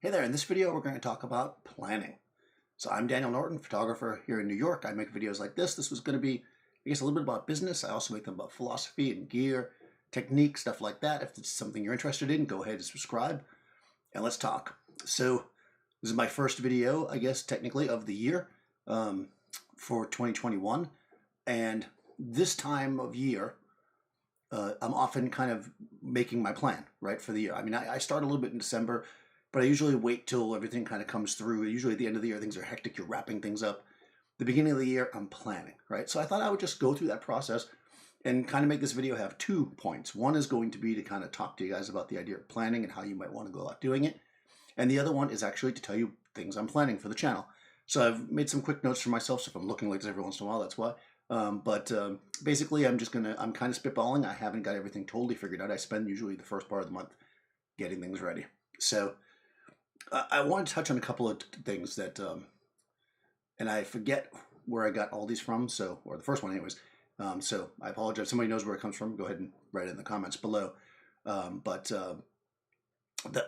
Hey there, in this video we're going to talk about planning. So I'm Daniel Norton, photographer here in New York. I make videos like this. This was going to be, I guess, a little bit about business. I also make them about philosophy and gear, technique, stuff like that. If it's something you're interested in, go ahead and subscribe and let's talk. So this is my first video, I guess, technically of the year for 2021. And this time of year, I'm often kind of making my plan, right, for the year. I mean, I start a little bit in December, but I usually wait till everything kind of comes through. Usually at the end of the year, things are hectic. You're wrapping things up. The beginning of the year, I'm planning, right? So I thought I would just go through that process and kind of make this video have 2 points. One is going to be to kind of talk to you guys about the idea of planning and how you might want to go about doing it. And the other one is actually to tell you things I'm planning for the channel. So I've made some quick notes for myself. So if I'm looking like this every once in a while, that's why. Basically, I'm kind of spitballing. I haven't got everything totally figured out. I spend usually the first part of the month getting things ready. So I want to touch on a couple of things that, and I forget where I got all these from, or the first one anyways, so I apologize. If somebody knows where it comes from, go ahead and write it in the comments below. The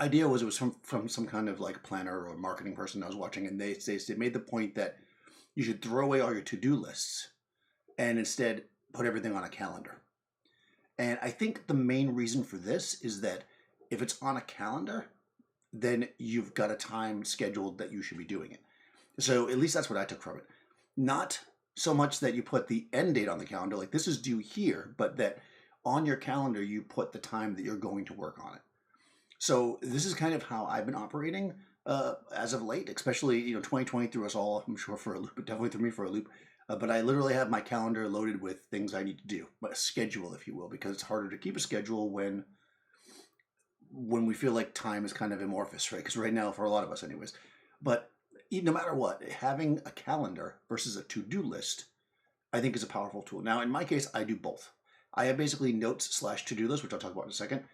idea was it was from some kind of like planner or marketing person I was watching, and they made the point that you should throw away all your to-do lists and instead put everything on a calendar. And I think the main reason for this is that if it's on a calendar, then you've got a time scheduled that you should be doing it. So at least that's what I took from it. Not so much that you put the end date on the calendar, like this is due here, but that on your calendar you put the time that you're going to work on it. So this is kind of how I've been operating as of late, especially 2020 threw us all, I'm sure, for a loop, but definitely threw me for a loop. But I literally have my calendar loaded with things I need to do, a schedule, if you will, because it's harder to keep a schedule when we feel like time is kind of amorphous, right? Because right now, for a lot of us anyways. But no matter what, having a calendar versus a to-do list, I think is a powerful tool. Now, in my case, I do both. I have basically notes/to-do list, which I'll talk about in a second,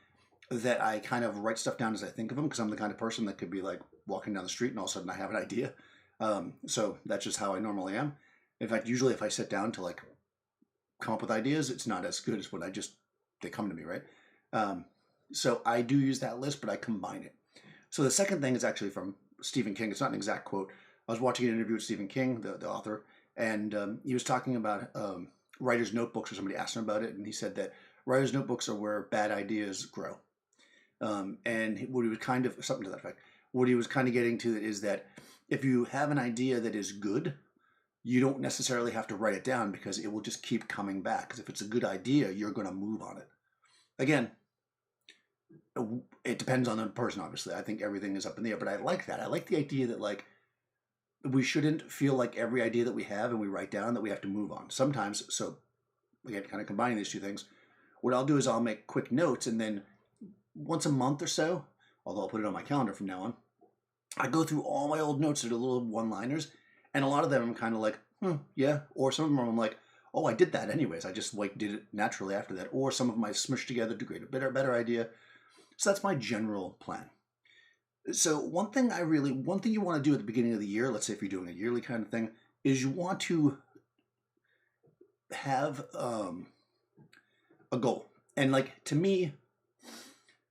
that I kind of write stuff down as I think of them, because I'm the kind of person that could be like walking down the street and all of a sudden I have an idea. So that's just how I normally am. In fact, usually if I sit down to like come up with ideas, it's not as good as when they come to me, right? So I do use that list, but I combine it. So the second thing is actually from Stephen King. It's not an exact quote. I was watching an interview with Stephen King, the author, and he was talking about writer's notebooks, or somebody asked him about it, and he said that writer's notebooks are where bad ideas grow. And what he was kind of, something to that effect, what he was kind of getting to is that if you have an idea that is good, you don't necessarily have to write it down because it will just keep coming back. Because if it's a good idea, you're going to move on it. Again, it depends on the person, obviously. I think everything is up in the air, but I like that. I like the idea that like we shouldn't feel like every idea that we have and we write down that we have to move on. Sometimes, so again, kind of combining these two things, what I'll do is I'll make quick notes, and then once a month or so, although I'll put it on my calendar from now on, I go through all my old notes that are little one-liners, and a lot of them I'm kind of like, yeah, or some of them I'm like, oh, I did that anyways. I just like did it naturally after that. Or some of them I smushed together to create a better idea. So that's my general plan. So one thing you want to do at the beginning of the year, let's say if you're doing a yearly kind of thing, is you want to have a goal. And like, to me,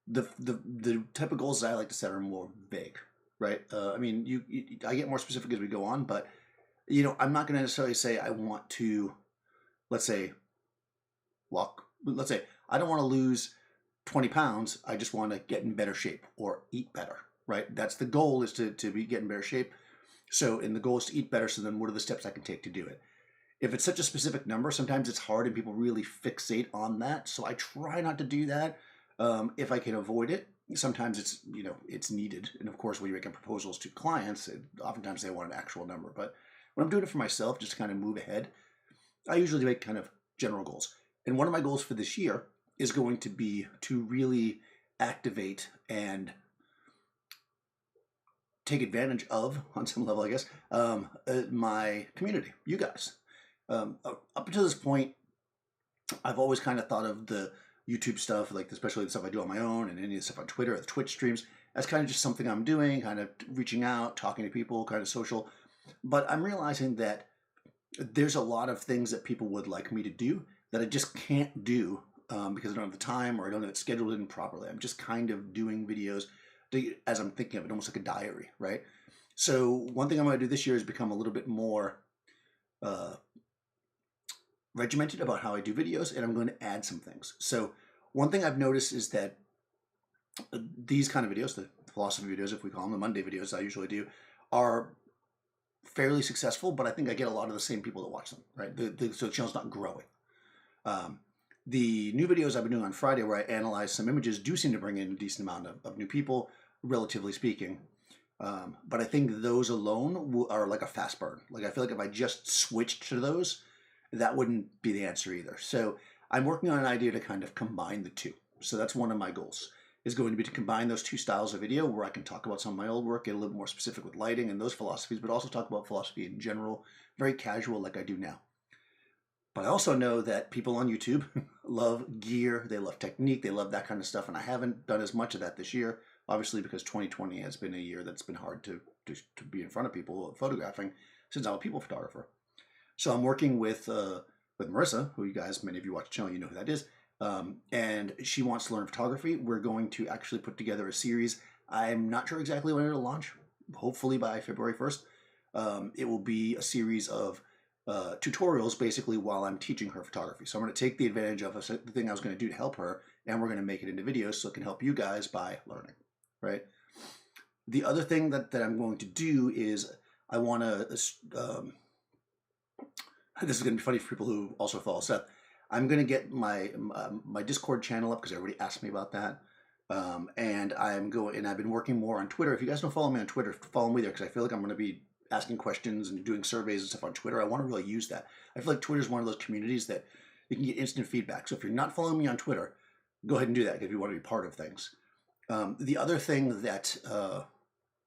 the type of goals that I like to set are more vague, right? I mean, I get more specific as we go on, but I'm not going to necessarily say I want to, let's say I don't want to lose 20 pounds. I just want to get in better shape or eat better, right? That's the goal, is to get in better shape. So, and the goal is to eat better. So then what are the steps I can take to do it? If it's such a specific number, sometimes it's hard and people really fixate on that. So I try not to do that. If I can avoid it, sometimes it's needed. And of course, when you're making proposals to clients, oftentimes they want an actual number. But when I'm doing it for myself, just to kind of move ahead, I usually make kind of general goals. And one of my goals for this year is going to be to really activate and take advantage of, on some level, I guess, my community, you guys. Up until this point, I've always kind of thought of the YouTube stuff, like especially the stuff I do on my own and any of the stuff on Twitter or the Twitch streams, as kind of just something I'm doing, kind of reaching out, talking to people, kind of social. But I'm realizing that there's a lot of things that people would like me to do that I just can't do because I don't have the time or I don't have it scheduled in properly. I'm just kind of doing videos as I'm thinking of it, almost like a diary, right? So one thing I'm going to do this year is become a little bit more regimented about how I do videos, and I'm going to add some things. So one thing I've noticed is that these kind of videos, the philosophy videos, if we call them the Monday videos I usually do, are fairly successful, but I think I get a lot of the same people that watch them, right? So the channel's not growing. The new videos I've been doing on Friday where I analyze some images do seem to bring in a decent amount of new people, relatively speaking. But I think those alone are like a fast burn. Like I feel like if I just switched to those, that wouldn't be the answer either. So I'm working on an idea to kind of combine the two. So that's one of my goals, is going to be to combine those two styles of video where I can talk about some of my old work, get a little more specific with lighting and those philosophies, but also talk about philosophy in general, very casual like I do now. But I also know that people on YouTube love gear, they love technique, they love that kind of stuff, and I haven't done as much of that this year, obviously because 2020 has been a year that's been hard to be in front of people photographing since I'm a people photographer. So I'm working with Marissa, who you guys, many of you watch the channel, you know who that is, and she wants to learn photography. We're going to actually put together a series. I'm not sure exactly when it'll launch, hopefully by February 1st. It will be a series of tutorials basically while I'm teaching her photography. So I'm going to take the advantage of the thing I was going to do to help her, and we're going to make it into videos so it can help you guys by learning, right? The other thing that I'm going to do is I want to, this is going to be funny for people who also follow Seth. I'm going to get my Discord channel up because everybody asked me about that. And I've been working more on Twitter. If you guys don't follow me on Twitter, follow me there because I feel like I'm going to be asking questions and doing surveys and stuff on Twitter. I want to really use that. I feel like Twitter is one of those communities that you can get instant feedback. So if you're not following me on Twitter, go ahead and do that if you want to be part of things. The other thing that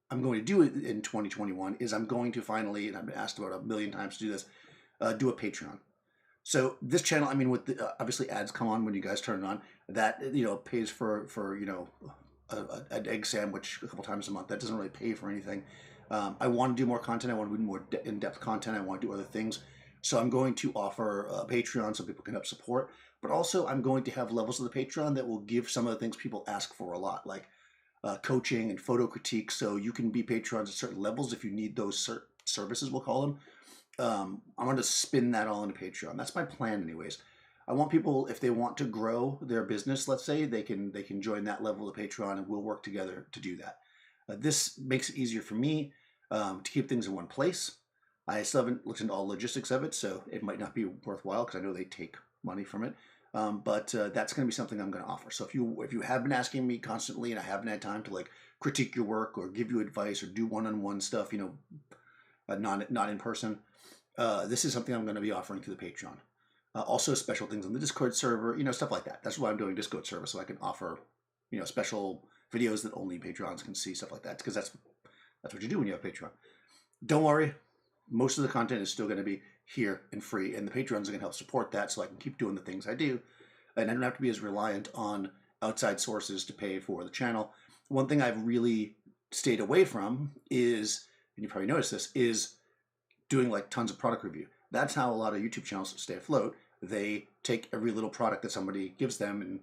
I'm going to do in 2021 is I'm going to finally, and I've been asked about a million times to do this, do a Patreon. So this channel, I mean, with the, obviously ads come on when you guys turn it on. That pays for an egg sandwich a couple times a month. That doesn't really pay for anything. I want to do more content. I want to do more in-depth content. I want to do other things. So I'm going to offer a Patreon so people can help support. But also I'm going to have levels of the Patreon that will give some of the things people ask for a lot, like coaching and photo critique. So you can be Patrons at certain levels if you need those services, we'll call them. I'm going to spin that all into Patreon. That's my plan anyways. I want people, if they want to grow their business, let's say, they can join that level of Patreon and we'll work together to do that. This makes it easier for me to keep things in one place. I still haven't looked into all logistics of it, so it might not be worthwhile because I know they take money from it. But that's going to be something I'm going to offer. So if you have been asking me constantly and I haven't had time to like critique your work or give you advice or do one-on-one stuff, not in person, this is something I'm going to be offering through the Patreon. Also special things on the Discord server, stuff like that. That's why I'm doing Discord server, so I can offer, special videos that only Patrons can see, stuff like that. Because that's what you do when you have Patreon. Don't worry, most of the content is still going to be here and free, and the Patrons are going to help support that, so I can keep doing the things I do, and I don't have to be as reliant on outside sources to pay for the channel. One thing I've really stayed away from is, and you probably noticed this, is doing like tons of product review. That's how a lot of YouTube channels stay afloat. They take every little product that somebody gives them and,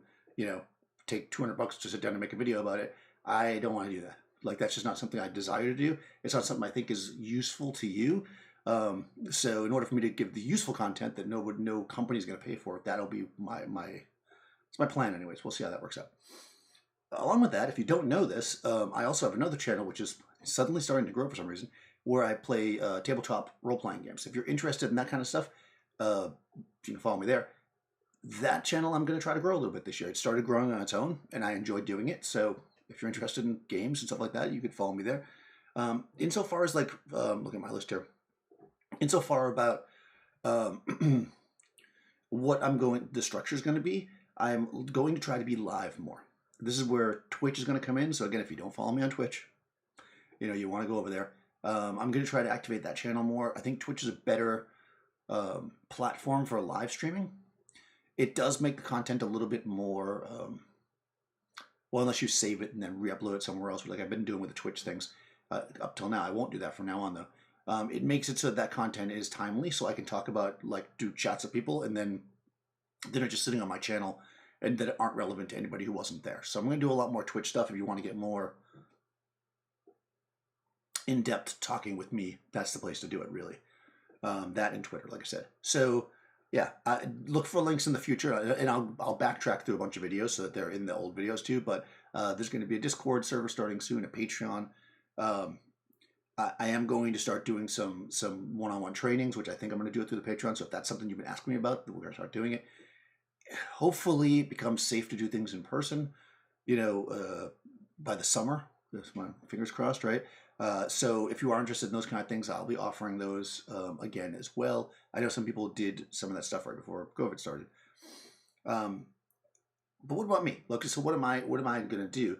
take $200 to sit down and make a video about it. I don't want to do that. Like, that's just not something I desire to do. It's not something I think is useful to you. So in order for me to give the useful content that no company's going to pay for, that'll be it's my plan anyways. We'll see how that works out. Along with that, if you don't know this, I also have another channel which is suddenly starting to grow for some reason, where I play tabletop role-playing games. If you're interested in that kind of stuff, you can follow me there. That channel I'm going to try to grow a little bit this year. It started growing on its own, and I enjoy doing it. So if you're interested in games and stuff like that, you could follow me there. Insofar as look at my list here. Insofar about what the structure is going to be, I'm going to try to be live more. This is where Twitch is going to come in. So again, if you don't follow me on Twitch, you want to go over there. I'm going to try to activate that channel more. I think Twitch is a better platform for live streaming. It does make the content a little bit more, well, unless you save it and then re-upload it somewhere else, like I've been doing with the Twitch things up till now. I won't do that from now on, though. It makes it so that content is timely, so I can talk about, do chats with people, and then they're just sitting on my channel and that aren't relevant to anybody who wasn't there. So I'm going to do a lot more Twitch stuff if you want to get more in-depth talking with me, that's the place to do it, really. That and Twitter, like I said. So yeah, look for links in the future, and I'll backtrack through a bunch of videos so that they're in the old videos too. But there's going to be a Discord server starting soon, a Patreon. Um, I am going to start doing some one-on-one trainings, which I think I'm going to do it through the Patreon. So if that's something you've been asking me about, we're going to start doing it. Hopefully, it becomes safe to do things in person. By the summer. That's my fingers crossed, right? So if you are interested in those kind of things, I'll be offering those again as well. I know some people did some of that stuff right before COVID started. But what about me? Look, so what am I going to do?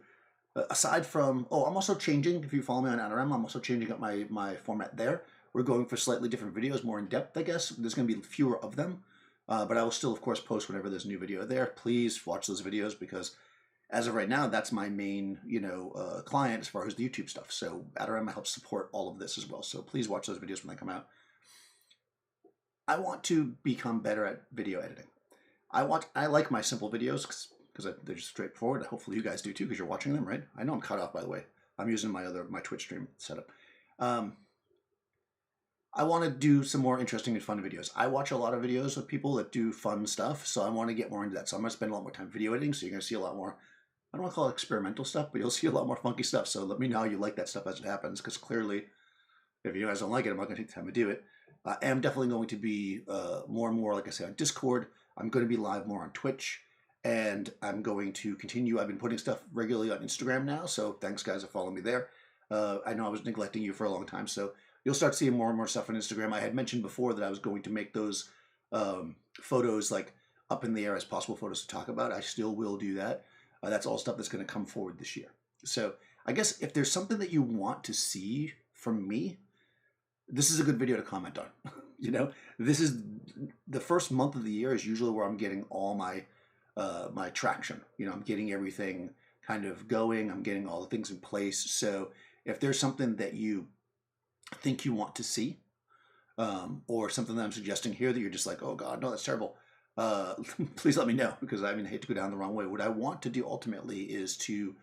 Aside from, I'm also changing. If you follow me on NRM, I'm also changing up my format there. We're going for slightly different videos, more in depth, I guess. There's going to be fewer of them, but I will still, of course, post whenever there's a new video there. Please watch those videos because as of right now, that's my main, client as far as the YouTube stuff. So Adorama helps support all of this as well. So please watch those videos when they come out. I want to become better at video editing. I like my simple videos because they're just straightforward. Hopefully you guys do too because you're watching them, right? I know I'm cut off, by the way. I'm using my Twitch stream setup. I want to do some more interesting and fun videos. I watch a lot of videos of people that do fun stuff, so I want to get more into that. So I'm going to spend a lot more time video editing, so you're going to see a lot more, I don't want to call it experimental stuff, but you'll see a lot more funky stuff. So let me know how you like that stuff as it happens, because clearly, if you guys don't like it, I'm not going to take the time to do it. I am definitely going to be more and more, like I say, on Discord. I'm going to be live more on Twitch, and I'm going to continue. I've been putting stuff regularly on Instagram now, so thanks, guys, for following me there. I know I was neglecting you for a long time, so you'll start seeing more and more stuff on Instagram. I had mentioned before that I was going to make those photos like up in the air as possible photos to talk about. I still will do that. That's all stuff that's going to come forward this year. So I guess if there's something that you want to see from me, this is a good video to comment on. This is the first month of the year is usually where I'm getting all my my traction. I'm getting everything kind of going. I'm getting all the things in place. So if there's something that you think you want to see, or something that I'm suggesting here that you're just like, oh God, no, that's terrible, please let me know, because I hate to go down the wrong way. What I want to do ultimately is to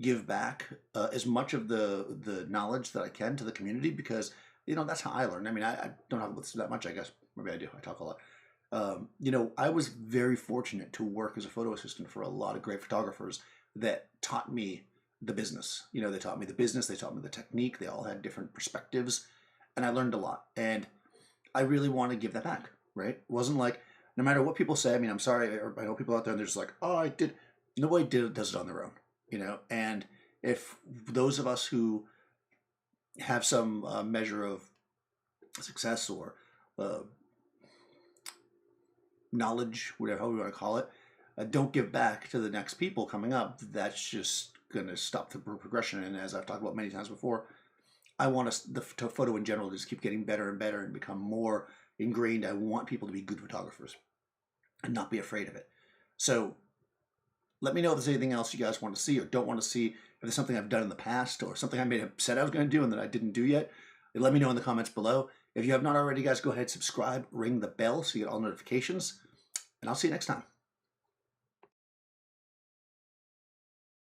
give back as much of the knowledge that I can to the community, because that's how I learn. I don't talk about this that much, I guess. Maybe I do. I talk a lot. I was very fortunate to work as a photo assistant for a lot of great photographers that taught me the business. They taught me the business, they taught me the technique, they all had different perspectives, and I learned a lot. And I really want to give that back, right? It wasn't like, no matter what people say, I'm sorry, I know people out there and they're just like, oh, I did. Nobody does it on their own, and if those of us who have some measure of success or knowledge, whatever we want to call it, don't give back to the next people coming up, that's just going to stop the progression. And as I've talked about many times before, I want the photo in general to just keep getting better and better and become more ingrained. I want people to be good photographers and not be afraid of it. So let me know if there's anything else you guys want to see or don't want to see, if there's something I've done in the past or something I may have said I was going to do and that I didn't do yet. Let me know in the comments below. If you have not already, guys, go ahead, subscribe, ring the bell so you get all notifications, and I'll see you next time.